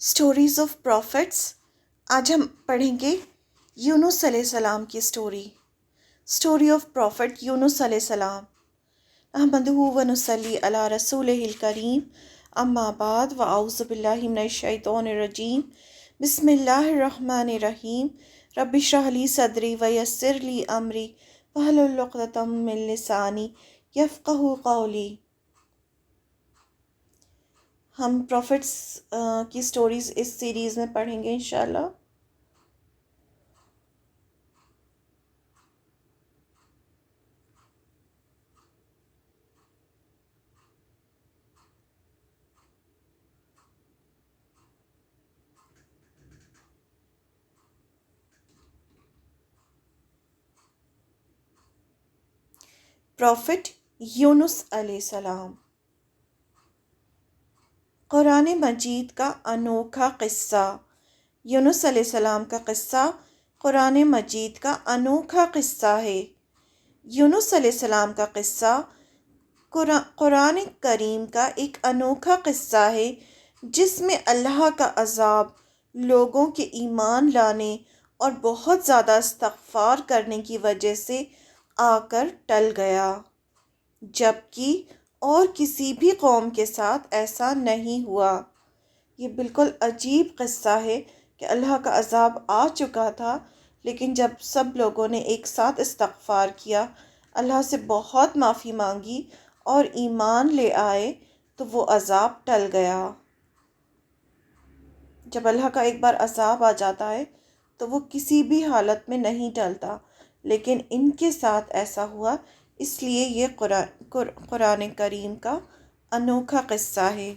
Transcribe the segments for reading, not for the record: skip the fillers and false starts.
Stories of prophets. آج ہم پڑھیں گے یونس علیہ السلام کی اسٹوری آف پروفٹ یونس علیہ السلام۔ احمدہ و نصلی علی رسولہ الکریم، اما بعد، واعوذ باللہ من الشیطان الرجیم، بسم اللہ الرحمن الرحیم۔ رب اشرح لی صدری ویسر لی امری واحلل عقدۃ من لسانی یفقہوا قولی۔ ہم پروفٹس کی سٹوریز اس سیریز میں پڑھیں گے انشاءاللہ۔ پروفٹ یونس علیہ السلام۔ قرآن مجید کا انوکھا قصہ۔ یونس علیہ السلام کا قصہ قرآن مجید کا انوکھا قصہ ہے۔ یونس علیہ السلام کا قصہ قرآن کریم کا ایک انوکھا قصہ ہے جس میں اللہ کا عذاب لوگوں کے ایمان لانے اور بہت زیادہ استغفار کرنے کی وجہ سے آ کر ٹل گیا، جبکہ اور کسی بھی قوم کے ساتھ ایسا نہیں ہوا۔ یہ بالکل عجیب قصہ ہے کہ اللہ کا عذاب آ چکا تھا، لیکن جب سب لوگوں نے ایک ساتھ استغفار کیا، اللہ سے بہت معافی مانگی اور ایمان لے آئے تو وہ عذاب ٹل گیا۔ جب اللہ کا ایک بار عذاب آ جاتا ہے تو وہ کسی بھی حالت میں نہیں ٹلتا، لیکن ان کے ساتھ ایسا ہوا، اس لیے یہ قرآن کریم کا انوکھا قصہ ہے۔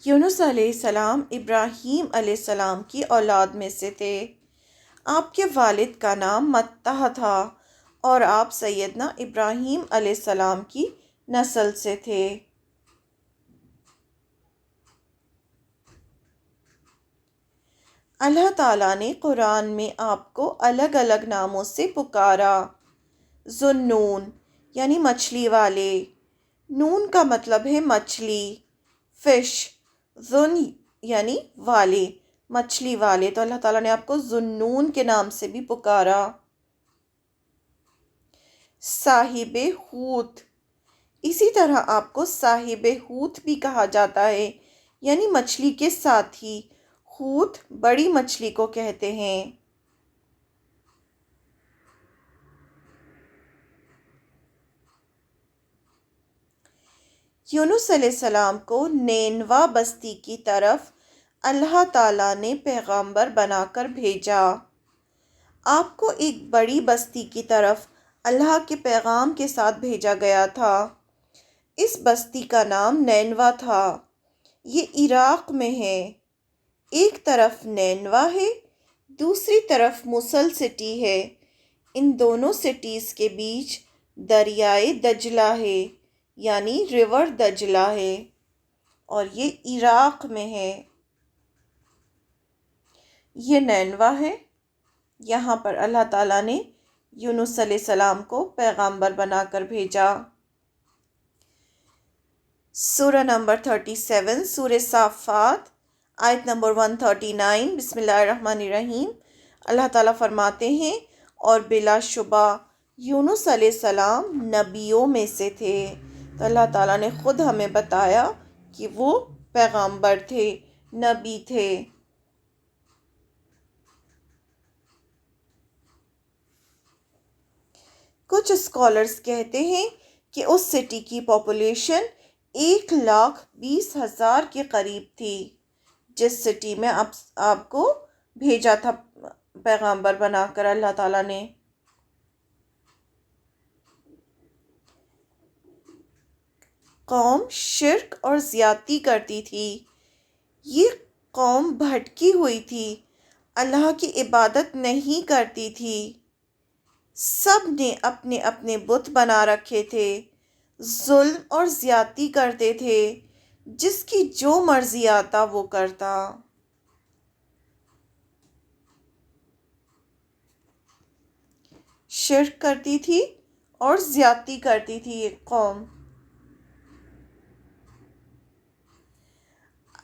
یونس علیہ السلام ابراہیم علیہ السلام کی اولاد میں سے تھے۔ آپ کے والد کا نام متہ تھا اور آپ سیدنا ابراہیم علیہ السلام کی نسل سے تھے۔ اللہ تعالیٰ نے قرآن میں آپ کو الگ الگ ناموں سے پکارا۔ ذُو-النُّون یعنی مچھلی والے، نون کا مطلب ہے مچھلی، فش، ذُن یعنی والے، مچھلی والے، تو اللہ تعالیٰ نے آپ کو ذُو-النُّون کے نام سے بھی پکارا۔ صاحب حوت، اسی طرح آپ کو صاحب حوت بھی کہا جاتا ہے، یعنی مچھلی کے ساتھی۔ حوت بڑی مچھلی کو کہتے ہیں۔ یونس علیہ السلام کو نینوا بستی کی طرف اللہ تعالیٰ نے پیغمبر بنا کر بھیجا۔ آپ کو ایک بڑی بستی کی طرف اللہ کے پیغام کے ساتھ بھیجا گیا تھا۔ اس بستی کا نام نینوا تھا۔ یہ عراق میں ہے۔ ایک طرف نینوا ہے، دوسری طرف موصل سٹی ہے۔ ان دونوں سٹیز کے بیچ دریائے دجلہ ہے، یعنی ریور دجلہ ہے، اور یہ عراق میں ہے۔ یہ نینوا ہے۔ یہاں پر اللہ تعالیٰ نے یونس علیہ السلام کو پیغمبر بنا کر بھیجا۔ سورہ نمبر 37، سورہ صافات، آیت نمبر 139۔ بسم اللہ الرحمن الرحیم۔ اللہ تعالیٰ فرماتے ہیں، اور بلا شبہ یونس علیہ السلام نبیوں میں سے تھے۔ تو اللہ تعالیٰ نے خود ہمیں بتایا کہ وہ پیغمبر تھے، نبی تھے۔ کچھ اسکالرز کہتے ہیں کہ اس سٹی کی پاپولیشن 1,20,000 کے قریب تھی، جس سٹی میں آپ کو بھیجا تھا پیغمبر بنا کر اللہ تعالیٰ نے۔ قوم شرک اور زیادتی کرتی تھی۔ یہ قوم بھٹکی ہوئی تھی، اللہ کی عبادت نہیں کرتی تھی۔ سب نے اپنے اپنے بت بنا رکھے تھے، ظلم اور زیادتی کرتے تھے، جس کی جو مرضی آتا وہ کرتا۔ شرک کرتی تھی اور زیادتی کرتی تھی یہ قوم۔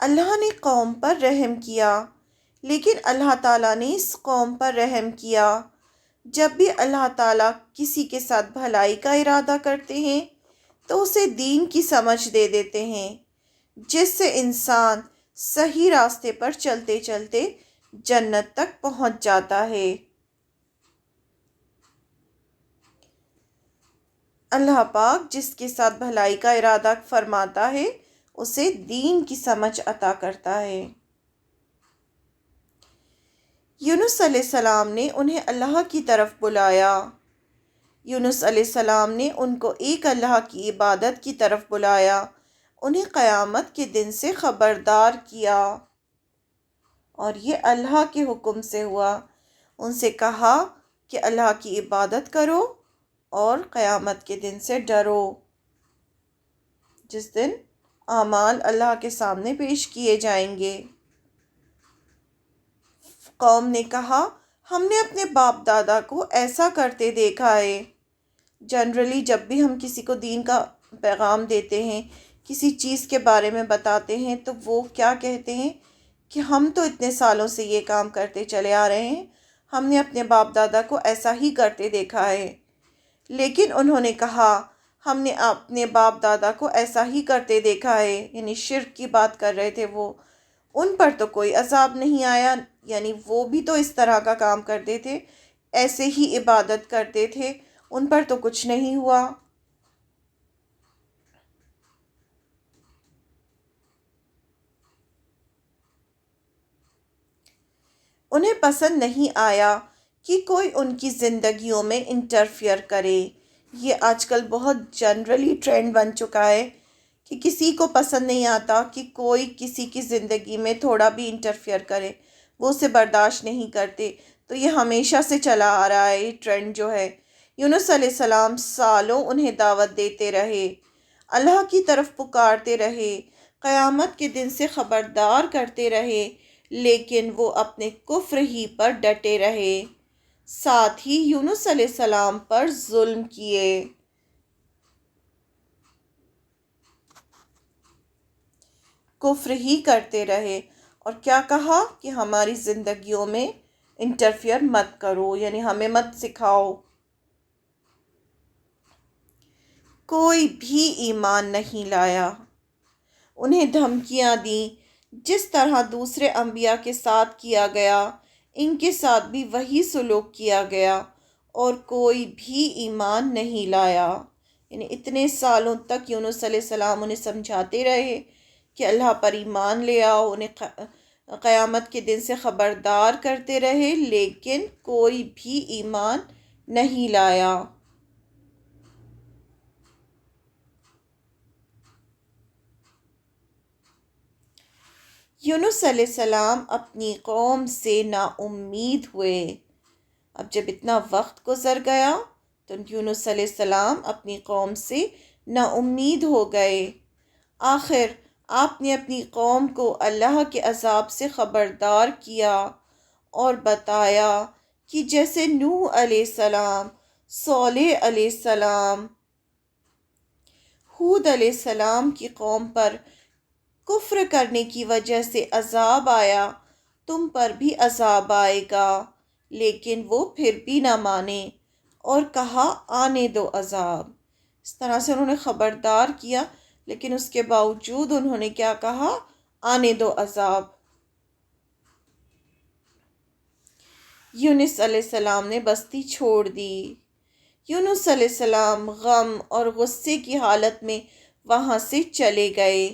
اللہ نے قوم پر رحم کیا، لیکن اللہ تعالیٰ نے اس قوم پر رحم کیا۔ جب بھی اللہ تعالیٰ کسی کے ساتھ بھلائی کا ارادہ کرتے ہیں تو اسے دین کی سمجھ دے دیتے ہیں، جس سے انسان صحیح راستے پر چلتے چلتے جنت تک پہنچ جاتا ہے۔ اللہ پاک جس کے ساتھ بھلائی کا ارادہ فرماتا ہے اسے دین کی سمجھ عطا کرتا ہے۔ یونس علیہ السلام نے انہیں اللہ کی طرف بلایا۔ یونس علیہ السلام نے ان کو ایک اللہ کی عبادت کی طرف بلایا، انہیں قیامت کے دن سے خبردار کیا، اور یہ اللہ کے حکم سے ہوا۔ ان سے کہا کہ اللہ کی عبادت کرو اور قیامت کے دن سے ڈرو، جس دن اعمال اللہ کے سامنے پیش کیے جائیں گے۔ قوم نے کہا ہم نے اپنے باپ دادا کو ایسا کرتے دیکھا ہے۔ جنرلی جب بھی ہم کسی کو دین کا پیغام دیتے ہیں، کسی چیز کے بارے میں بتاتے ہیں، تو وہ کیا کہتے ہیں کہ ہم تو اتنے سالوں سے یہ کام کرتے چلے آ رہے ہیں، ہم نے اپنے باپ دادا کو ایسا ہی کرتے دیکھا ہے۔ لیکن انہوں نے کہا ہم نے اپنے باپ دادا کو ایسا ہی کرتے دیکھا ہے، یعنی شرک کی بات کر رہے تھے وہ، ان پر تو کوئی عذاب نہیں آیا، یعنی وہ بھی تو اس طرح کا کام کرتے تھے، ایسے ہی عبادت کرتے تھے، ان پر تو کچھ نہیں ہوا۔ انہیں پسند نہیں آیا کہ کوئی ان کی زندگیوں میں انٹرفیئر کرے۔ یہ آج کل بہت جنرلی ٹرینڈ بن چکا ہے کہ کسی کو پسند نہیں آتا کہ کوئی کسی کی زندگی میں تھوڑا بھی انٹرفیئر کرے، وہ اسے برداشت نہیں کرتے۔ تو یہ ہمیشہ سے چلا آ رہا ہے یہ ٹرینڈ جو ہے۔ یونس علیہ السلام سالوں انہیں دعوت دیتے رہے، اللہ کی طرف پکارتے رہے، قیامت کے دن سے خبردار کرتے رہے، لیکن وہ اپنے کفر ہی پر ڈٹے رہے، ساتھ ہی یونس علیہ السلام پر ظلم کیے۔ کفر ہی کرتے رہے اور کیا کہا کہ ہماری زندگیوں میں انٹرفیئر مت کرو، یعنی ہمیں مت سکھاؤ۔ کوئی بھی ایمان نہیں لایا، انہیں دھمکیاں دیں، جس طرح دوسرے انبیاء کے ساتھ کیا گیا ان کے ساتھ بھی وہی سلوک کیا گیا، اور کوئی بھی ایمان نہیں لایا۔ یعنی اتنے سالوں تک یونس علیہ السلام انہیں سمجھاتے رہے کہ اللہ پر ایمان لے آؤ، انہیں قیامت کے دن سے خبردار کرتے رہے، لیکن کوئی بھی ایمان نہیں لایا۔ یونس علیہ السلام اپنی قوم سے نا امید ہوئے۔ اب جب اتنا وقت گزر گیا تو یونس علیہ السلام اپنی قوم سے نا امید ہو گئے۔ آخر آپ نے اپنی قوم کو اللہ کے عذاب سے خبردار کیا اور بتایا کہ جیسے نوح علیہ السلام، صالح علیہ السلام، ہود علیہ السلام کی قوم پر کفر کرنے کی وجہ سے عذاب آیا، تم پر بھی عذاب آئے گا۔ لیکن وہ پھر بھی نہ مانے اور کہا آنے دو عذاب۔ اس طرح سے انہوں نے خبردار کیا، لیکن اس کے باوجود انہوں نے کیا کہا؟ آنے دو عذاب۔ یونس علیہ السلام نے بستی چھوڑ دی۔ یونس علیہ السلام غم اور غصے کی حالت میں وہاں سے چلے گئے،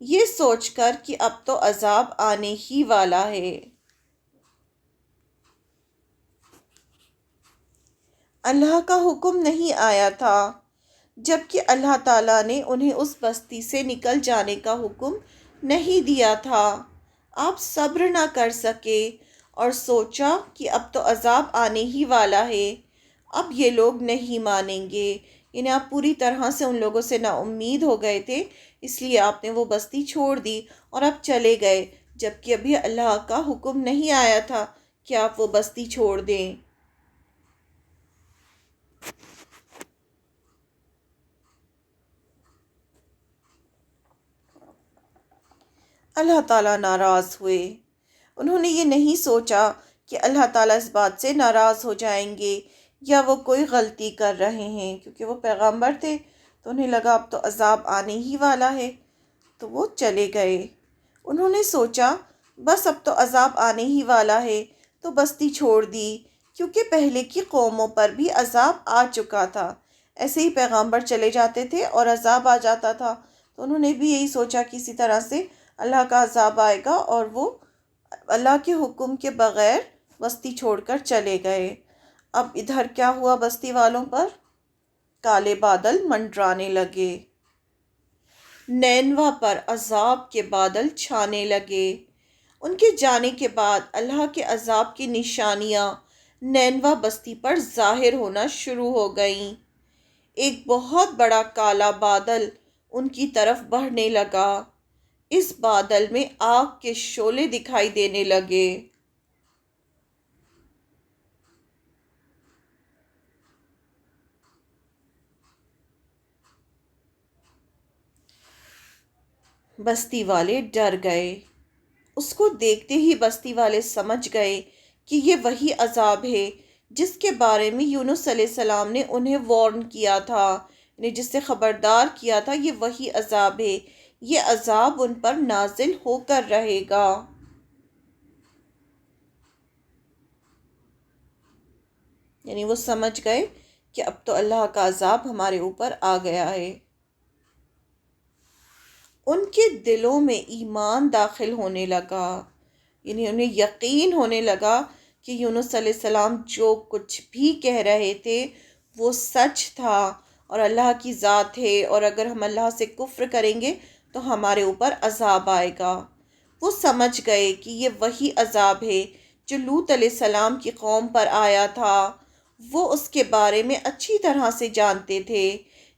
یہ سوچ کر کہ اب تو عذاب آنے ہی والا ہے۔ اللہ کا حکم نہیں آیا تھا، جبکہ اللہ تعالیٰ نے انہیں اس بستی سے نکل جانے کا حکم نہیں دیا تھا۔ آپ صبر نہ کر سکے اور سوچا کہ اب تو عذاب آنے ہی والا ہے، اب یہ لوگ نہیں مانیں گے، یعنی آپ پوری طرح سے ان لوگوں سے نا امید ہو گئے تھے، اس لیے آپ نے وہ بستی چھوڑ دی اور اب چلے گئے، جبکہ ابھی اللہ کا حکم نہیں آیا تھا کہ آپ وہ بستی چھوڑ دیں۔ اللہ تعالیٰ ناراض ہوئے۔ انہوں نے یہ نہیں سوچا کہ اللہ تعالیٰ اس بات سے ناراض ہو جائیں گے یا وہ کوئی غلطی کر رہے ہیں، کیونکہ وہ پیغمبر تھے تو انہیں لگا اب تو عذاب آنے ہی والا ہے، تو وہ چلے گئے۔ انہوں نے سوچا بس اب تو عذاب آنے ہی والا ہے، تو بستی چھوڑ دی، کیونکہ پہلے کی قوموں پر بھی عذاب آ چکا تھا۔ ایسے ہی پیغمبر چلے جاتے تھے اور عذاب آ جاتا تھا، تو انہوں نے بھی یہی سوچا کہ اسی طرح سے اللہ کا عذاب آئے گا، اور وہ اللہ کے حکم کے بغیر بستی چھوڑ کر چلے گئے۔ اب ادھر کیا ہوا بستی والوں پر؟ کالے بادل منڈرانے لگے، نینوا پر عذاب کے بادل چھانے لگے۔ ان کے جانے کے بعد اللہ کے عذاب کی نشانیاں نینوا بستی پر ظاہر ہونا شروع ہو گئیں۔ ایک بہت بڑا کالا بادل ان کی طرف بڑھنے لگا۔ اس بادل میں آگ کے شعلے دکھائی دینے لگے۔ بستی والے ڈر گئے۔ اس کو دیکھتے ہی بستی والے سمجھ گئے کہ یہ وہی عذاب ہے جس کے بارے میں یونس علیہ السلام نے انہیں وارن کیا تھا، یعنی جس سے خبردار کیا تھا، یہ وہی عذاب ہے، یہ عذاب ان پر نازل ہو کر رہے گا۔ یعنی وہ سمجھ گئے کہ اب تو اللہ کا عذاب ہمارے اوپر آ گیا ہے۔ ان کے دلوں میں ایمان داخل ہونے لگا، یعنی انہیں یقین ہونے لگا کہ یونس علیہ السلام جو کچھ بھی کہہ رہے تھے وہ سچ تھا اور اللہ کی ذات ہے، اور اگر ہم اللہ سے کفر کریں گے تو ہمارے اوپر عذاب آئے گا۔ وہ سمجھ گئے کہ یہ وہی عذاب ہے جو لوط علیہ السلام کی قوم پر آیا تھا۔ وہ اس کے بارے میں اچھی طرح سے جانتے تھے،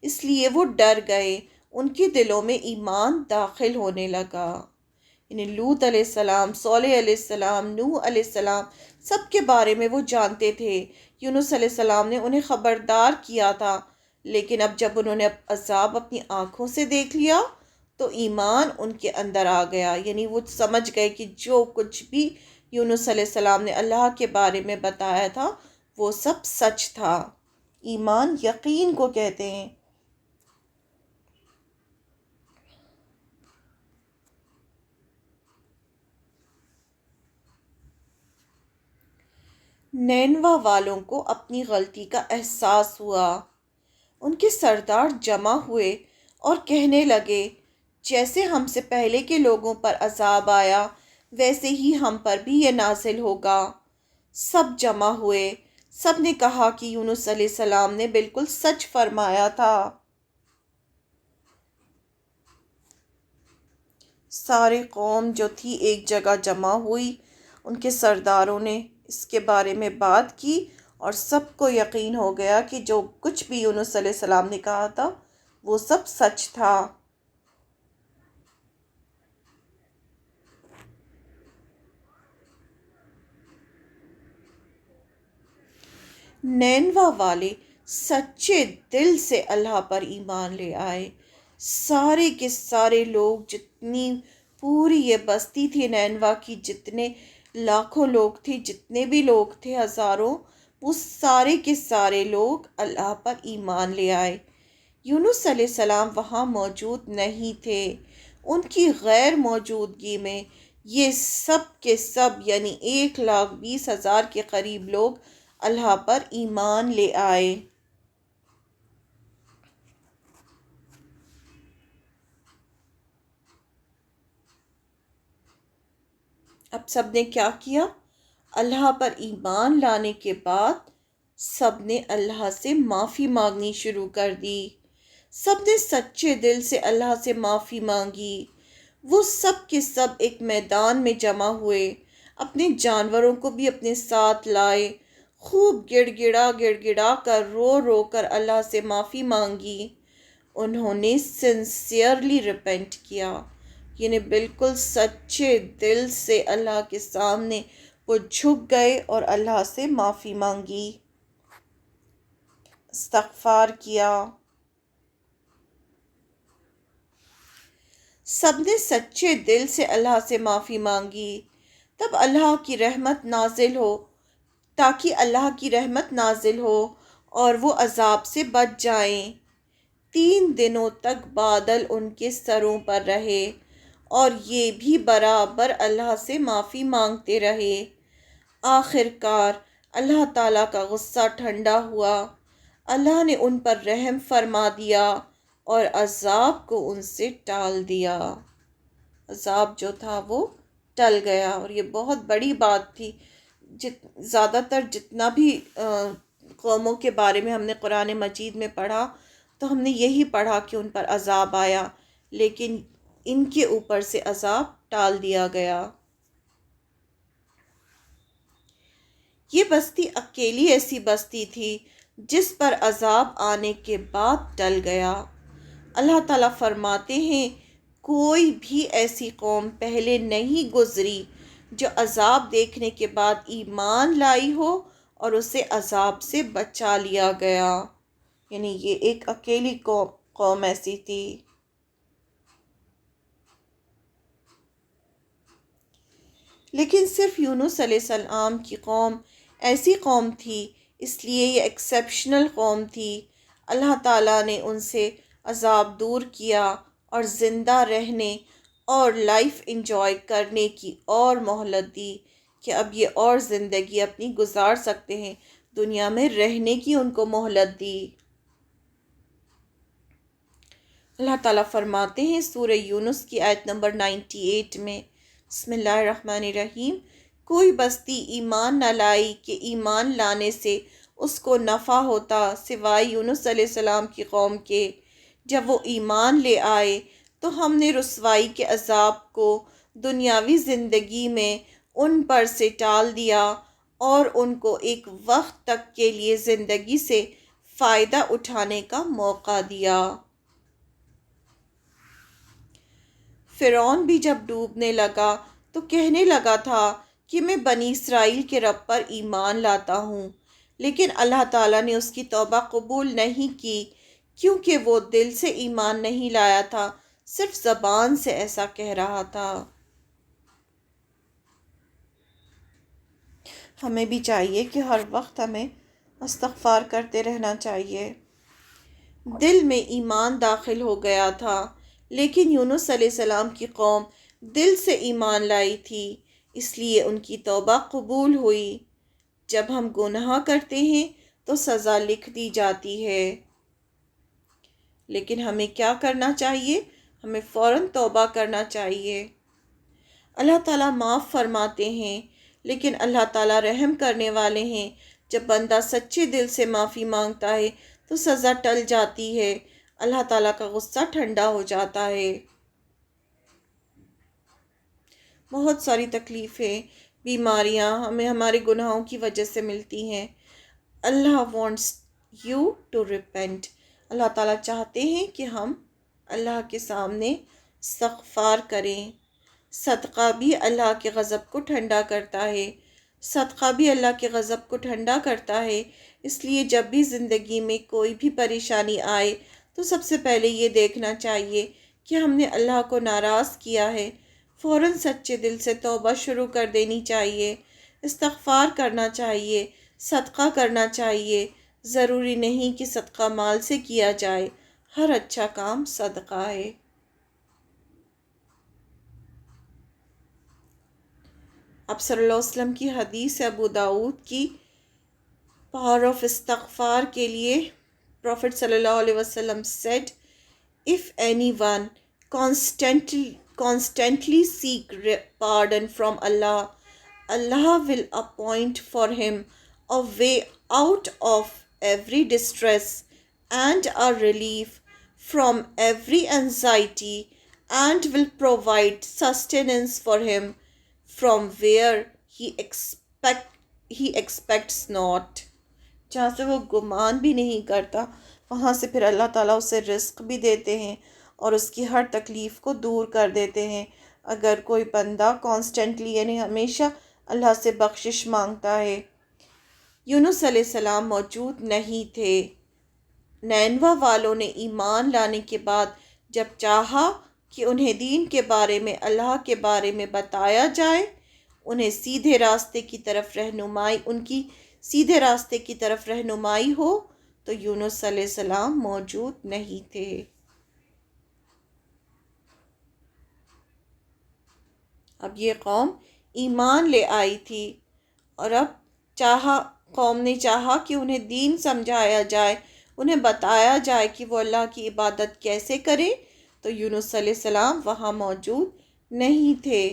اس لیے وہ ڈر گئے، ان کے دلوں میں ایمان داخل ہونے لگا۔ یعنی لوط علیہ السلام، صالح علیہ السلام، نوح علیہ السلام، سب کے بارے میں وہ جانتے تھے۔ یونس علیہ السلام نے انہیں خبردار کیا تھا، لیکن اب جب انہوں نے عذاب اپنی آنکھوں سے دیکھ لیا تو ایمان ان کے اندر آ گیا۔ یعنی وہ سمجھ گئے کہ جو کچھ بھی یونس علیہ السلام نے اللہ کے بارے میں بتایا تھا وہ سب سچ تھا۔ ایمان یقین کو کہتے ہیں۔ نینوا والوں کو اپنی غلطی کا احساس ہوا۔ ان کے سردار جمع ہوئے اور کہنے لگے، جیسے ہم سے پہلے کے لوگوں پر عذاب آیا ویسے ہی ہم پر بھی یہ نازل ہوگا۔ سب جمع ہوئے، سب نے کہا کہ یونس علیہ السلام نے بالکل سچ فرمایا تھا۔ سارے قوم جو تھی ایک جگہ جمع ہوئی، ان کے سرداروں نے اس کے بارے میں بات کی اور سب کو یقین ہو گیا کہ جو کچھ بھی یونس علیہ السلام نے کہا تھا وہ سب سچ تھا۔ نینوا والے سچے دل سے اللہ پر ایمان لے آئے۔ سارے کے سارے لوگ، جتنی پوری یہ بستی تھی نینوا کی، جتنے لاکھوں لوگ تھے، جتنے بھی لوگ تھے، ہزاروں، وہ سارے کے سارے لوگ اللہ پر ایمان لے آئے۔ یونس علیہ السلام وہاں موجود نہیں تھے۔ ان کی غیر موجودگی میں یہ سب کے سب، یعنی 1,20,000 کے قریب لوگ اللہ پر ایمان لے آئے۔ اب سب نے کیا کیا؟ اللہ پر ایمان لانے کے بعد سب نے اللہ سے معافی مانگنی شروع کر دی۔ سب نے سچے دل سے اللہ سے معافی مانگی۔ وہ سب کے سب ایک میدان میں جمع ہوئے، اپنے جانوروں کو بھی اپنے ساتھ لائے، خوب گڑ گڑا کر رو رو کر اللہ سے معافی مانگی۔ انہوں نے سنسیئرلی ریپینٹ کیا، یعنی بالکل سچے دل سے اللہ کے سامنے وہ جھک گئے اور اللہ سے معافی مانگی، استغفار کیا۔ سب نے سچے دل سے اللہ سے معافی مانگی، تب اللہ کی رحمت نازل ہو تاکہ اللہ کی رحمت نازل ہو اور وہ عذاب سے بچ جائیں۔ 3 دنوں تک بادل ان کے سروں پر رہے اور یہ بھی برابر اللہ سے معافی مانگتے رہے۔ آخر کار اللہ تعالیٰ کا غصہ ٹھنڈا ہوا، اللہ نے ان پر رحم فرما دیا اور عذاب کو ان سے ٹال دیا۔ عذاب جو تھا وہ ٹل گیا، اور یہ بہت بڑی بات تھی۔ زیادہ تر جتنا بھی قوموں کے بارے میں ہم نے قرآن مجید میں پڑھا تو ہم نے یہی پڑھا کہ ان پر عذاب آیا، لیکن ان کے اوپر سے عذاب ٹال دیا گیا۔ یہ بستی اکیلی ایسی بستی تھی جس پر عذاب آنے کے بعد ٹل گیا۔ اللہ تعالیٰ فرماتے ہیں کوئی بھی ایسی قوم پہلے نہیں گزری جو عذاب دیکھنے کے بعد ایمان لائی ہو اور اسے عذاب سے بچا لیا گیا، یعنی یہ ایک اکیلی قوم ایسی تھی۔ لیکن صرف یونس علیہ السلام کی قوم ایسی قوم تھی، اس لیے یہ ایکسیپشنل قوم تھی۔ اللہ تعالیٰ نے ان سے عذاب دور کیا اور زندہ رہنے اور لائف انجوائے کرنے کی اور مہلت دی کہ اب یہ اور زندگی اپنی گزار سکتے ہیں، دنیا میں رہنے کی ان کو مہلت دی۔ اللہ تعالیٰ فرماتے ہیں سورہ یونس کی آیت نمبر 98 میں، بسم اللہ الرحمن الرحیم، کوئی بستی ایمان نہ لائی کہ ایمان لانے سے اس کو نفع ہوتا سوائے یونس علیہ السلام کی قوم کے۔ جب وہ ایمان لے آئے تو ہم نے رسوائی کے عذاب کو دنیاوی زندگی میں ان پر سے ٹال دیا اور ان کو ایک وقت تک کے لیے زندگی سے فائدہ اٹھانے کا موقع دیا۔ فرعون بھی جب ڈوبنے لگا تو کہنے لگا تھا کہ میں بنی اسرائیل کے رب پر ایمان لاتا ہوں، لیکن اللہ تعالیٰ نے اس کی توبہ قبول نہیں کی کیونکہ وہ دل سے ایمان نہیں لایا تھا، صرف زبان سے ایسا کہہ رہا تھا۔ ہمیں بھی چاہیے کہ ہر وقت ہمیں استغفار کرتے رہنا چاہیے۔ دل میں ایمان داخل ہو گیا تھا، لیکن یونس علیہ السلام کی قوم دل سے ایمان لائی تھی، اس لیے ان کی توبہ قبول ہوئی۔ جب ہم گناہ کرتے ہیں تو سزا لکھ دی جاتی ہے، لیکن ہمیں کیا کرنا چاہیے؟ ہمیں فوراً توبہ کرنا چاہیے۔ اللہ تعالیٰ معاف فرماتے ہیں، لیکن اللہ تعالیٰ رحم کرنے والے ہیں۔ جب بندہ سچے دل سے معافی مانگتا ہے تو سزا ٹل جاتی ہے، اللہ تعالیٰ کا غصہ ٹھنڈا ہو جاتا ہے۔ بہت ساری تکلیفیں، بیماریاں ہمیں ہمارے گناہوں کی وجہ سے ملتی ہیں۔ اللہ وانٹس یو ٹو ریپینٹ۔ اللہ تعالیٰ چاہتے ہیں کہ ہم اللہ کے سامنے استغفار کریں۔ صدقہ بھی اللہ کے غضب کو ٹھنڈا کرتا ہے، صدقہ بھی اللہ کے غضب کو ٹھنڈا کرتا ہے۔ اس لیے جب بھی زندگی میں کوئی بھی پریشانی آئے تو سب سے پہلے یہ دیکھنا چاہیے کہ ہم نے اللہ کو ناراض کیا ہے، فوراً سچے دل سے توبہ شروع کر دینی چاہیے، استغفار کرنا چاہیے، صدقہ کرنا چاہیے۔ ضروری نہیں کہ صدقہ مال سے کیا جائے، ہر اچھا کام صدقہ ہے۔ آپ صلی اللہ علیہ وسلم کی حدیث ابو داؤد کی پاور آف استغفار کے لیے پروفٹ صلی اللہ علیہ وسلم said, if anyone constantly seek pardon from Allah, Allah will appoint for him a way out of every distress and a relief from every anxiety, and will provide sustenance for him from where he expects not۔ جہاں سے وہ گمان بھی نہیں کرتا وہاں سے پھر اللہ تعالیٰ اسے رزق بھی دیتے ہیں اور اس کی ہر تکلیف کو دور کر دیتے ہیں۔ اگر کوئی بندہ کانسٹنٹلی یعنی ہمیشہ اللہ سے بخشش مانگتا ہے۔ یونس علیہ السلام موجود نہیں تھے، نینوا والوں نے ایمان لانے کے بعد جب چاہا کہ انہیں دین کے بارے میں، اللہ کے بارے میں بتایا جائے، انہیں سیدھے راستے کی طرف رہنمائی، ان کی سیدھے راستے کی طرف رہنمائی ہو، تو یونس علیہ السلام موجود نہیں تھے۔ اب یہ قوم ایمان لے آئی تھی، اور اب قوم نے چاہا کہ انہیں دین سمجھایا جائے، انہیں بتایا جائے کہ وہ اللہ کی عبادت کیسے کریں، تو یونس علیہ السلام وہاں موجود نہیں تھے،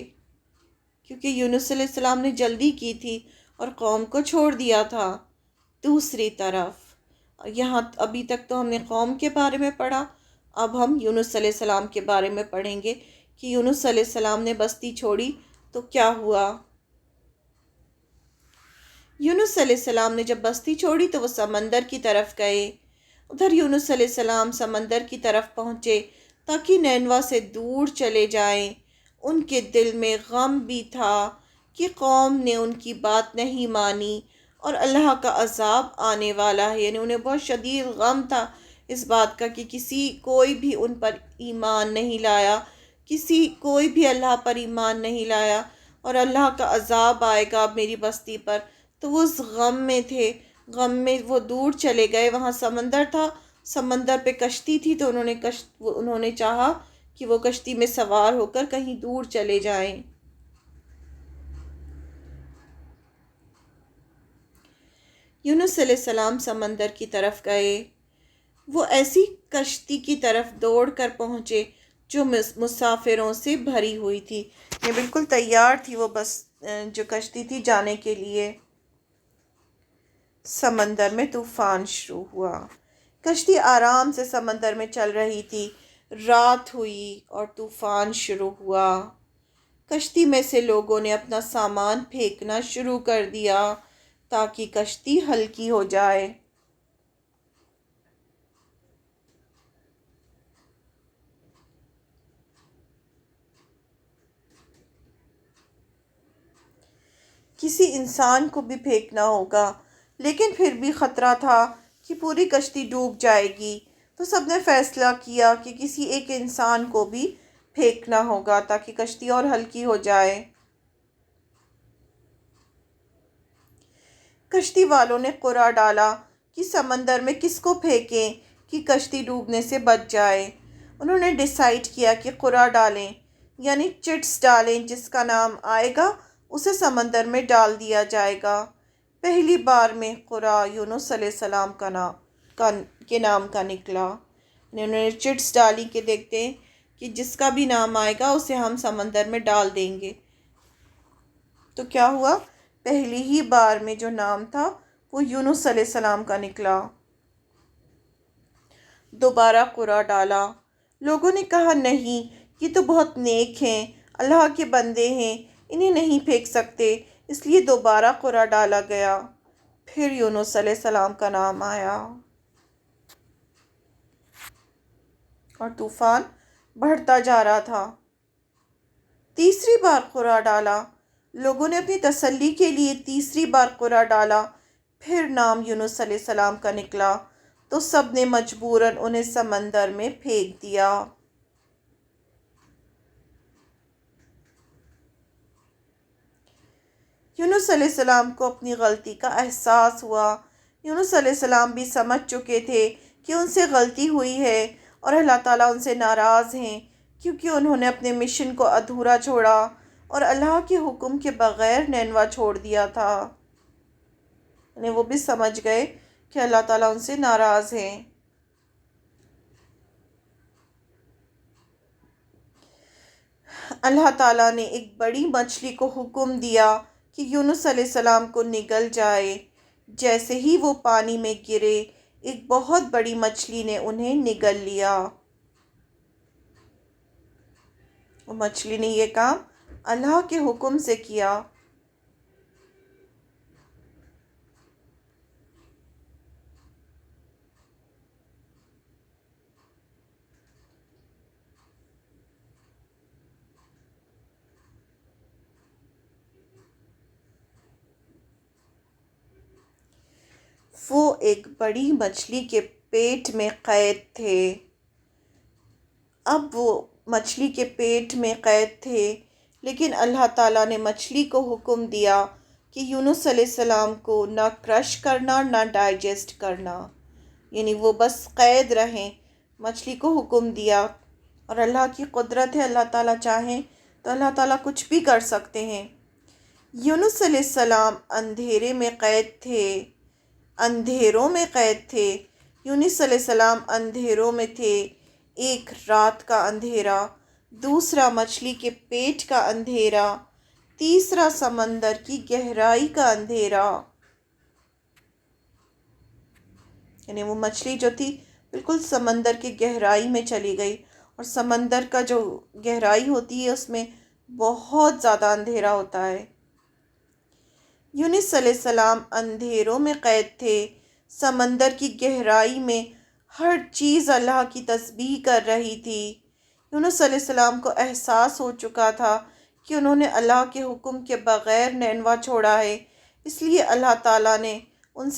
کیونکہ یونس علیہ السلام نے جلدی کی تھی اور قوم کو چھوڑ دیا تھا۔ دوسری طرف یہاں ابھی تک تو ہم نے قوم کے بارے میں پڑھا، اب ہم یونس علیہ السلام کے بارے میں پڑھیں گے کہ یونس علیہ السلام نے بستی چھوڑی تو کیا ہوا۔ یونس علیہ السلام نے جب بستی چھوڑی تو وہ سمندر کی طرف گئے۔ ادھر یونس علیہ السلام سمندر کی طرف پہنچے تاکہ نینوا سے دور چلے جائیں۔ ان کے دل میں غم بھی تھا کہ قوم نے ان کی بات نہیں مانی اور اللہ کا عذاب آنے والا ہے، یعنی انہیں بہت شدید غم تھا اس بات کا کہ کوئی بھی ان پر ایمان نہیں لایا، کوئی بھی اللہ پر ایمان نہیں لایا اور اللہ کا عذاب آئے گا اب میری بستی پر۔ تو وہ اس غم میں تھے، غم میں وہ دور چلے گئے۔ وہاں سمندر تھا، سمندر پہ کشتی تھی، تو انہوں نے چاہا کہ وہ کشتی میں سوار ہو کر کہیں دور چلے جائیں۔ یونس علیہ السلام سمندر کی طرف گئے۔ وہ ایسی کشتی کی طرف دوڑ کر پہنچے جو مسافروں سے بھری ہوئی تھی، یہ بالکل تیار تھی وہ بس جو کشتی تھی جانے کے لیے۔ سمندر میں طوفان شروع ہوا، کشتی آرام سے سمندر میں چل رہی تھی۔ رات ہوئی اور طوفان شروع ہوا۔ کشتی میں سے لوگوں نے اپنا سامان پھینکنا شروع کر دیا تاکہ کشتی ہلکی ہو جائے۔ کسی انسان کو بھی پھینکنا ہوگا، لیکن پھر بھی خطرہ تھا کہ پوری کشتی ڈوب جائے گی، تو سب نے فیصلہ کیا کہ کسی ایک انسان کو بھی پھینکنا ہوگا تاکہ کشتی اور ہلکی ہو جائے۔ کشتی والوں نے قرعہ ڈالا کہ سمندر میں کس کو پھینکیں کہ کشتی ڈوبنے سے بچ جائے۔ انہوں نے ڈیسائیڈ کیا کہ قرعہ ڈالیں، یعنی چٹس ڈالیں، جس کا نام آئے گا اسے سمندر میں ڈال دیا جائے گا۔ پہلی بار میں قرعہ یونس علیہ السلام کے نام کا نکلا۔ انہوں نے چٹس ڈالی کہ دیکھتے ہیں کہ جس کا بھی نام آئے گا اسے ہم سمندر میں ڈال دیں گے۔ تو کیا ہوا؟ پہلی ہی بار میں جو نام تھا وہ یونس علیہ السلام کا نکلا۔ دوبارہ قرعہ ڈالا، لوگوں نے کہا نہیں، یہ تو بہت نیک ہیں، اللہ کے بندے ہیں، انہیں نہیں پھینک سکتے، اس لیے دوبارہ قرعہ ڈالا گیا۔ پھر یونس علیہ السلام کا نام آیا اور طوفان بڑھتا جا رہا تھا۔ تیسری بار قرعہ ڈالا، لوگوں نے اپنی تسلی کے لیے تیسری بار قرعہ ڈالا، پھر نام یونس علیہ السلام کا نکلا، تو سب نے مجبوراً انہیں سمندر میں پھینک دیا۔ یونس علیہ السلام کو اپنی غلطی کا احساس ہوا۔ یونس علیہ السلام بھی سمجھ چکے تھے کہ ان سے غلطی ہوئی ہے اور اللہ تعالیٰ ان سے ناراض ہیں، کیونکہ انہوں نے اپنے مشن کو ادھورا چھوڑا اور اللہ کے حکم کے بغیر نینوا چھوڑ دیا تھا۔ یعنی وہ بھی سمجھ گئے کہ اللہ تعالیٰ ان سے ناراض ہیں۔ اللہ تعالیٰ نے ایک بڑی مچھلی کو حکم دیا کہ یونس علیہ السلام کو نگل جائے۔ جیسے ہی وہ پانی میں گرے، ایک بہت بڑی مچھلی نے انہیں نگل لیا۔ وہ مچھلی نے یہ کام اللہ کے حکم سے کیا۔ وہ ایک بڑی مچھلی کے پیٹ میں قید تھے۔ اب وہ مچھلی کے پیٹ میں قید تھے، لیکن اللہ تعالیٰ نے مچھلی کو حکم دیا کہ یونس علیہ السلام کو نہ کرش کرنا نہ ڈائجسٹ کرنا، یعنی وہ بس قید رہیں۔ مچھلی کو حکم دیا، اور اللہ کی قدرت ہے، اللہ تعالیٰ چاہیں تو اللہ تعالیٰ کچھ بھی کر سکتے ہیں۔ یونس علیہ السلام اندھیرے میں قید تھے، اندھیروں میں قید تھے۔ یونس علیہ السلام اندھیروں میں تھے، ایک رات کا اندھیرا، دوسرا مچھلی کے پیٹ کا اندھیرا، تیسرا سمندر کی گہرائی کا اندھیرا۔ یعنی وہ مچھلی جو تھی بالکل سمندر کی گہرائی میں چلی گئی، اور سمندر کا جو گہرائی ہوتی ہے اس میں بہت زیادہ اندھیرا ہوتا ہے۔ یونس علیہ السلام اندھیروں میں قید تھے، سمندر کی گہرائی میں ہر چیز اللہ کی تسبیح کر رہی تھی۔ یونس علیہ السلام کو احساس ہو چکا تھا کہ انہوں نے اللہ کے حکم کے بغیر نینوا چھوڑا ہے، اس لیے اللہ تعالیٰ ان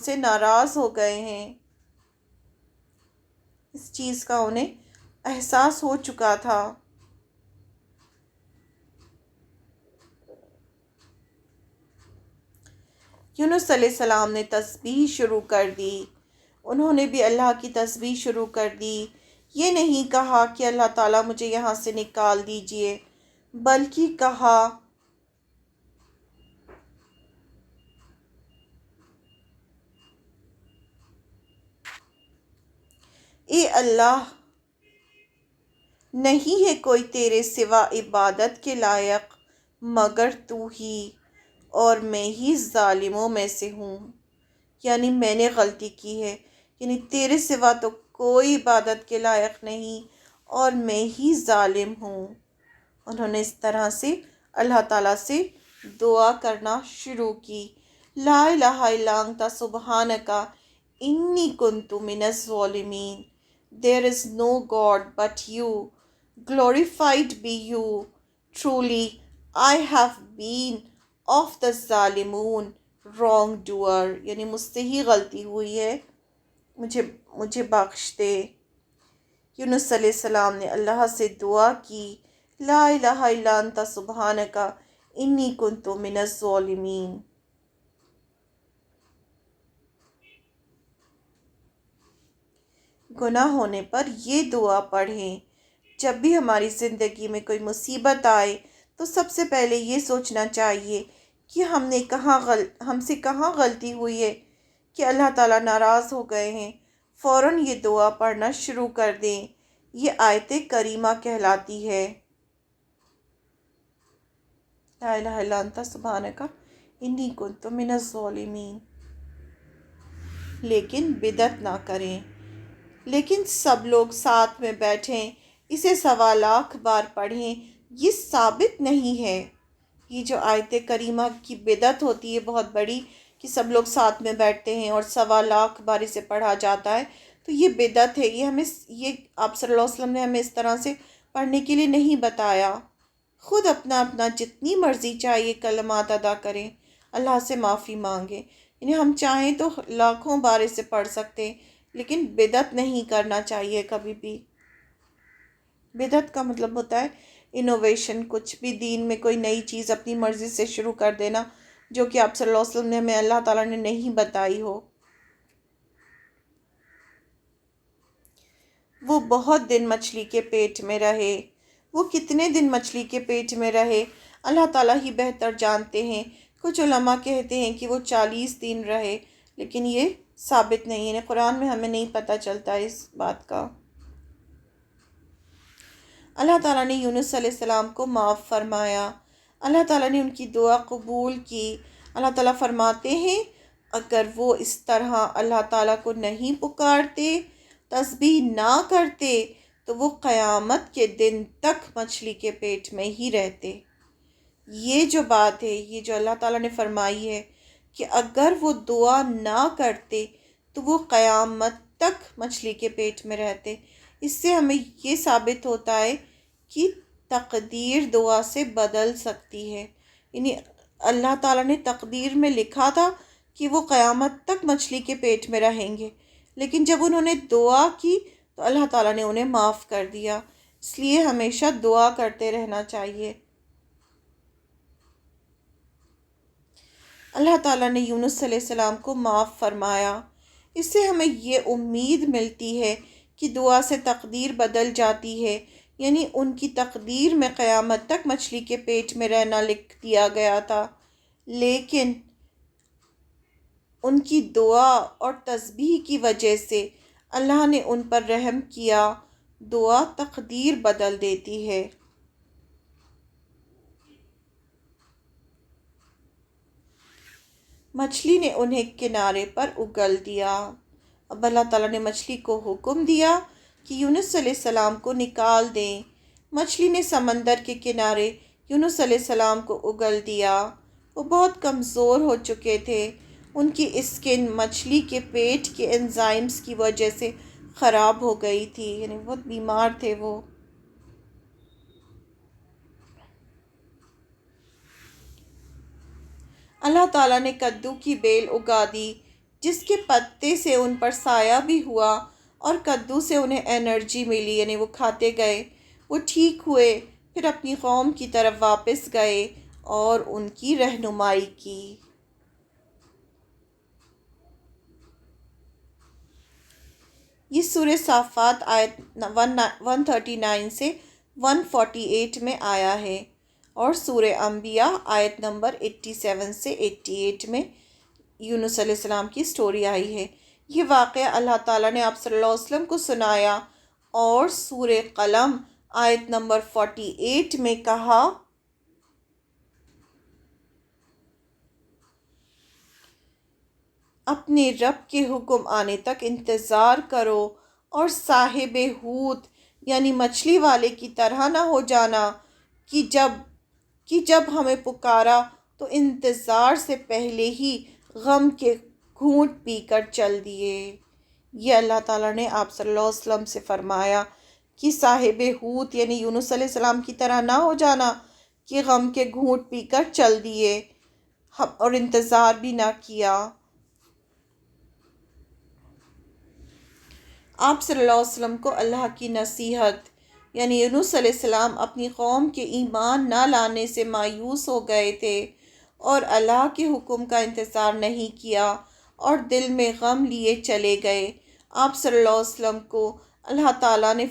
سے ناراض ہو گئے ہیں۔ اس چیز کا انہیں احساس ہو چکا تھا۔ یونس علیہ السلام نے تسبیح شروع کر دی، انہوں نے بھی اللہ کی تسبیح شروع کر دی۔ یہ نہیں کہا کہ اللہ تعالیٰ مجھے یہاں سے نکال دیجئے، بلکہ کہا اے اللہ، نہیں ہے کوئی تیرے سوا عبادت کے لائق مگر تو ہی، اور میں ہی ظالموں میں سے ہوں۔ یعنی میں نے غلطی کی ہے، یعنی تیرے سوا تو کوئی عبادت کے لائق نہیں، اور میں ہی ظالم ہوں۔ انہوں نے اس طرح سے اللہ تعالیٰ سے دعا کرنا شروع کی، لا الہ الا انت سبحانک انی کنت من الظالمین، there is no God but you, glorified be you, truly I have been of the ظالمون، wrong doer، یعنی مجھ سے ہی غلطی ہوئی ہے، مجھے بخش دے۔ یونس علیہ السلام نے اللہ سے دعا کی، لا الہ الا انت سبحانک انی کنت من الظالمین۔ گناہ ہونے پر یہ دعا پڑھیں۔ جب بھی ہماری زندگی میں کوئی مصیبت آئے تو سب سے پہلے یہ سوچنا چاہیے کہ ہم سے کہاں غلطی ہوئی ہے کہ اللہ تعالیٰ ناراض ہو گئے ہیں۔ فوراً یہ دعا پڑھنا شروع کر دیں، یہ آیت کریمہ کہلاتی ہے، لا الہ الا انت سبحانک انی کنت من الظالمین۔ لیکن بدعت نہ کریں، لیکن سب لوگ ساتھ میں بیٹھیں، اسے 1.25 بار پڑھیں، یہ ثابت نہیں ہے۔ یہ جو آیت کریمہ کی بدعت ہوتی ہے بہت بڑی، کہ سب لوگ ساتھ میں بیٹھتے ہیں اور 1.25 بار اسے پڑھا جاتا ہے، تو یہ بدعت ہے۔ یہ آپ صلی اللہ علیہ وسلم نے ہمیں اس طرح سے پڑھنے کے لیے نہیں بتایا۔ خود اپنا جتنی مرضی چاہیے کلمات ادا کریں، اللہ سے معافی مانگیں، یعنی ہم چاہیں تو لاکھوں بار اسے پڑھ سکتے ہیں، لیکن بدعت نہیں کرنا چاہیے کبھی بھی۔ بدعت کا مطلب ہوتا ہے انوویشن، کچھ بھی دین میں کوئی نئی چیز اپنی مرضی سے شروع کر دینا، جو کہ آپ صلی اللہ علیہ وسلم نے ہمیں اللہ تعالیٰ نے نہیں بتائی ہو۔ وہ بہت دن مچھلی کے پیٹ میں رہے، وہ کتنے دن مچھلی کے پیٹ میں رہے اللہ تعالیٰ ہی بہتر جانتے ہیں۔ کچھ علماء کہتے ہیں کہ وہ 40 دن رہے، لیکن یہ ثابت نہیں ہے، یعنی قرآن میں ہمیں نہیں پتہ چلتا اس بات کا۔ اللہ تعالیٰ نے یونس علیہ السلام کو معاف فرمایا، اللہ تعالیٰ نے ان کی دعا قبول کی۔ اللہ تعالیٰ فرماتے ہیں اگر وہ اس طرح اللہ تعالیٰ کو نہیں پکارتے، تسبیح نہ کرتے، تو وہ قیامت کے دن تک مچھلی کے پیٹ میں ہی رہتے۔ یہ جو بات ہے، یہ جو اللہ تعالیٰ نے فرمائی ہے کہ اگر وہ دعا نہ کرتے تو وہ قیامت تک مچھلی کے پیٹ میں رہتے، اس سے ہمیں یہ ثابت ہوتا ہے کہ تقدیر دعا سے بدل سکتی ہے۔ یعنی اللہ تعالیٰ نے تقدیر میں لکھا تھا کہ وہ قیامت تک مچھلی کے پیٹ میں رہیں گے، لیکن جب انہوں نے دعا کی تو تو اللہ تعالیٰ نے انہیں معاف کر دیا۔ اس لیے ہمیشہ دعا کرتے رہنا چاہیے۔ اللہ تعالیٰ نے یونس علیہ السلام کو معاف فرمایا۔ اس سے ہمیں یہ امید ملتی ہے کہ دعا سے تقدیر بدل جاتی ہے، یعنی ان کی تقدیر میں قیامت تک مچھلی کے پیٹ میں رہنا لکھ دیا گیا تھا، لیکن ان کی دعا اور تسبیح کی وجہ سے اللہ نے ان پر رحم کیا۔ دعا تقدیر بدل دیتی ہے۔ مچھلی نے انہیں کنارے پر اگل دیا۔ اب اللہ تعالیٰ نے مچھلی کو حکم دیا کہ یونس علیہ السلام کو نکال دیں۔ مچھلی نے سمندر کے کنارے یونس علیہ السلام کو اگل دیا۔ وہ بہت کمزور ہو چکے تھے۔ ان کی اسکن مچھلی کے پیٹ کے انزائمز کی وجہ سے خراب ہو گئی تھی، یعنی بہت بیمار تھے وہ۔ اللہ تعالیٰ نے کدو کی بیل اگا دی، جس کے پتے سے ان پر سایہ بھی ہوا اور کدو سے انہیں انرجی ملی، یعنی وہ کھاتے گئے۔ وہ ٹھیک ہوئے، پھر اپنی قوم کی طرف واپس گئے اور ان کی رہنمائی کی۔ یہ سورہ صافات آیت 139 سے 148 میں آیا ہے، اور سورہ انبیاء آیت نمبر 87 سے 88 میں یونس علیہ السلام کی سٹوری آئی ہے۔ یہ واقعہ اللہ تعالیٰ نے آپ صلی اللہ علیہ وسلم کو سنایا، اور سورہ قلم آیت نمبر 48 میں کہا، اپنے رب کے حکم آنے تک انتظار کرو اور صاحب حوت یعنی مچھلی والے کی طرح نہ ہو جانا کہ جب ہمیں پکارا تو انتظار سے پہلے ہی غم کے گھونٹ پی کر چل دیے۔ یہ اللہ تعالیٰ نے آپ صلی اللہ علیہ وسلم سے فرمایا کہ صاحب حوت یعنی یونس علیہ السلام کی طرح نہ ہو جانا کہ غم کے گھونٹ پی کر چل دیے اور انتظار بھی نہ کیا۔ آپ صلی اللہ علیہ وسلم کو اللہ کی نصیحت، یعنی یونس علیہ السلام اپنی قوم کے ایمان نہ لانے سے مایوس ہو گئے تھے اور اللہ کے حکم کا انتظار نہیں کیا اور دل میں غم لیے چلے گئے۔ آپ صلی اللہ علیہ وسلم کو اللہ تعالیٰ نے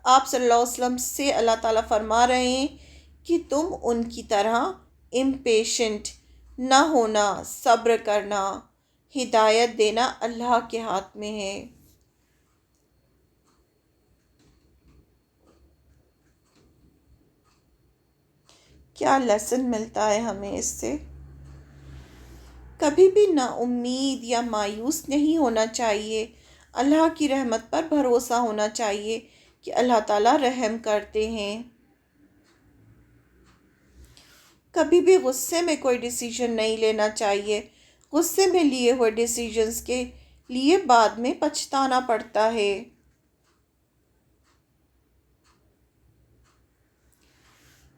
آپ صلی اللہ علیہ وسلم سے اللہ تعالیٰ فرما رہے ہیں کہ تم ان کی طرح امپیشنٹ نہ ہونا، صبر کرنا۔ ہدایت دینا اللہ کے ہاتھ میں ہے۔ کیا لیسن ملتا ہے ہمیں اس سے؟ کبھی بھی نا امید یا مایوس نہیں ہونا چاہیے۔ اللہ کی رحمت پر بھروسہ ہونا چاہیے کہ اللہ تعالیٰ رحم کرتے ہیں۔ کبھی بھی غصے میں کوئی ڈیسیژن نہیں لینا چاہیے۔ غصے میں لیے ہوئے ڈیسیژنز کے لیے بعد میں پچھتانا پڑتا ہے۔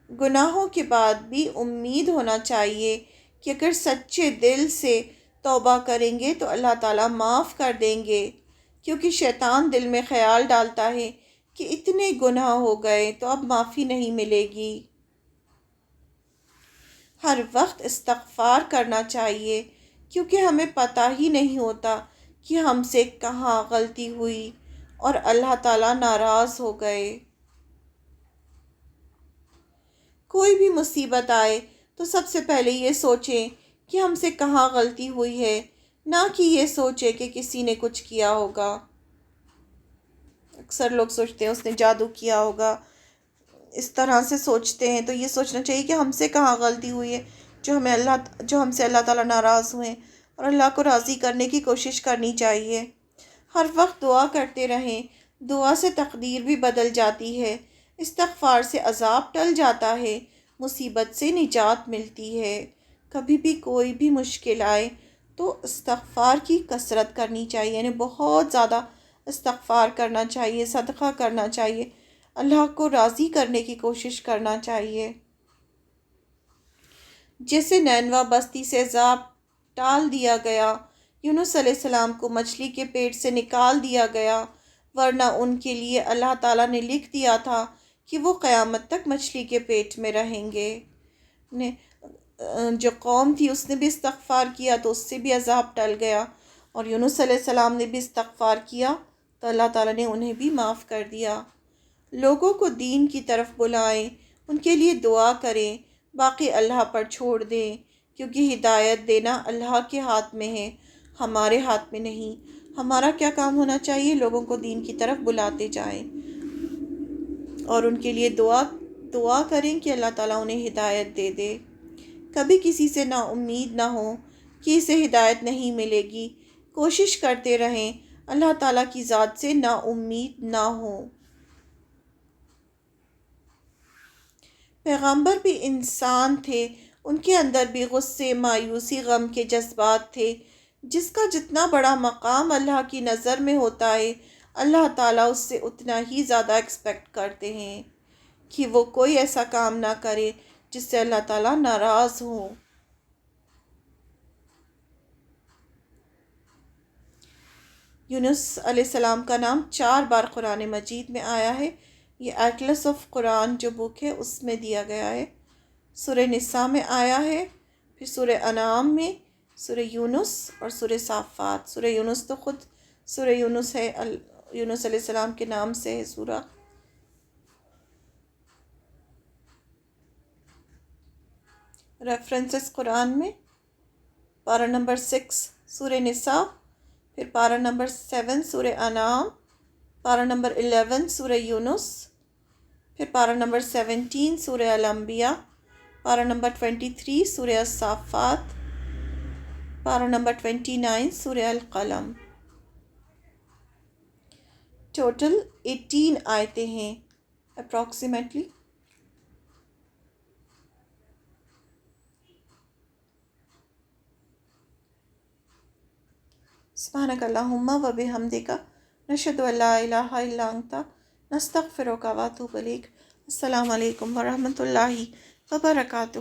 گناہوں کے بعد بھی امید ہونا چاہیے کہ اگر سچے دل سے توبہ کریں گے تو اللہ تعالیٰ معاف کر دیں گے، کیونکہ شیطان دل میں خیال ڈالتا ہے کہ اتنے گناہ ہو گئے تو اب معافی نہیں ملے گی۔ ہر وقت استغفار کرنا چاہیے، کیونکہ ہمیں پتہ ہی نہیں ہوتا کہ ہم سے کہاں غلطی ہوئی اور اللہ تعالیٰ ناراض ہو گئے۔ کوئی بھی مصیبت آئے تو سب سے پہلے یہ سوچیں کہ ہم سے کہاں غلطی ہوئی ہے، نہ کہ یہ سوچیں کہ کسی نے کچھ کیا ہوگا۔ اکثر لوگ سوچتے ہیں اس نے جادو کیا ہوگا، اس طرح سے سوچتے ہیں۔ تو یہ سوچنا چاہیے کہ ہم سے کہاں غلطی ہوئی ہے جو ہم سے اللہ تعالیٰ ناراض ہوئے، اور اللہ کو راضی کرنے کی کوشش کرنی چاہیے۔ ہر وقت دعا کرتے رہیں، دعا سے تقدیر بھی بدل جاتی ہے، استغفار سے عذاب ٹل جاتا ہے، مصیبت سے نجات ملتی ہے۔ کبھی بھی کوئی بھی مشکل آئے تو استغفار کی کثرت کرنی چاہیے، یعنی بہت زیادہ استغفار کرنا چاہیے، صدقہ کرنا چاہیے، اللہ کو راضی کرنے کی کوشش کرنا چاہیے۔ جیسے نینوا بستی سے عذاب ٹال دیا گیا، یونس علیہ السلام کو مچھلی کے پیٹ سے نکال دیا گیا، ورنہ ان کے لیے اللہ تعالیٰ نے لکھ دیا تھا کہ وہ قیامت تک مچھلی کے پیٹ میں رہیں گے۔ جو قوم تھی اس نے بھی استغفار کیا تو اس سے بھی عذاب ٹل گیا، اور یونس علیہ السلام نے بھی استغفار کیا تو اللہ تعالیٰ نے انہیں بھی معاف کر دیا۔ لوگوں کو دین کی طرف بلائیں، ان کے لیے دعا کریں، باقی اللہ پر چھوڑ دیں، کیونکہ ہدایت دینا اللہ کے ہاتھ میں ہے، ہمارے ہاتھ میں نہیں۔ ہمارا کیا کام ہونا چاہیے؟ لوگوں کو دین کی طرف بلاتے جائیں اور ان کے لیے دعا کریں کہ اللہ تعالیٰ انہیں ہدایت دے دے۔ کبھی کسی سے نا امید نہ ہو کہ اسے ہدایت نہیں ملے گی، کوشش کرتے رہیں، اللہ تعالیٰ کی ذات سے نا امید نہ ہوں۔ پیغمبر بھی انسان تھے، ان کے اندر بھی غصے، مایوسی، غم کے جذبات تھے۔ جس کا جتنا بڑا مقام اللہ کی نظر میں ہوتا ہے، اللہ تعالیٰ اس سے اتنا ہی زیادہ ایکسپیکٹ کرتے ہیں کہ وہ کوئی ایسا کام نہ کرے جس سے اللہ تعالیٰ ناراض ہو۔ یونس علیہ السلام کا نام 4 بار قرآن مجید میں آیا ہے۔ یہ ایٹلس آف قرآن جو بک ہے اس میں دیا گیا ہے۔ سورہ نساء میں آیا ہے، پھر سورہ انعام میں، سورہ یونس اور سورہ صافات۔ سورہ یونس تو خود سورہ یونس ہے، یونس علیہ السلام کے نام سے ہے سورہ۔ ریفرنسز قرآن میں پارہ نمبر 6 سورہ نساء، پھر پارہ نمبر 7 سورہ انعام، پارہ نمبر 11 سورہ یونس، پھر پارہ نمبر 17 سورہ الانبیاء، پارہ نمبر 23 سورہ الصافات، پارہ نمبر 29 سورہ القلم۔ ٹوٹل 18 آیتیں ہیں اپروکسیمیٹلی۔ سبحانک اللہم و بحمدک، نشہد ان لا الہ الا انت، نستغفرک و نتوب الیک۔ السلام علیکم ورحمۃ اللہ وبرکاتہ۔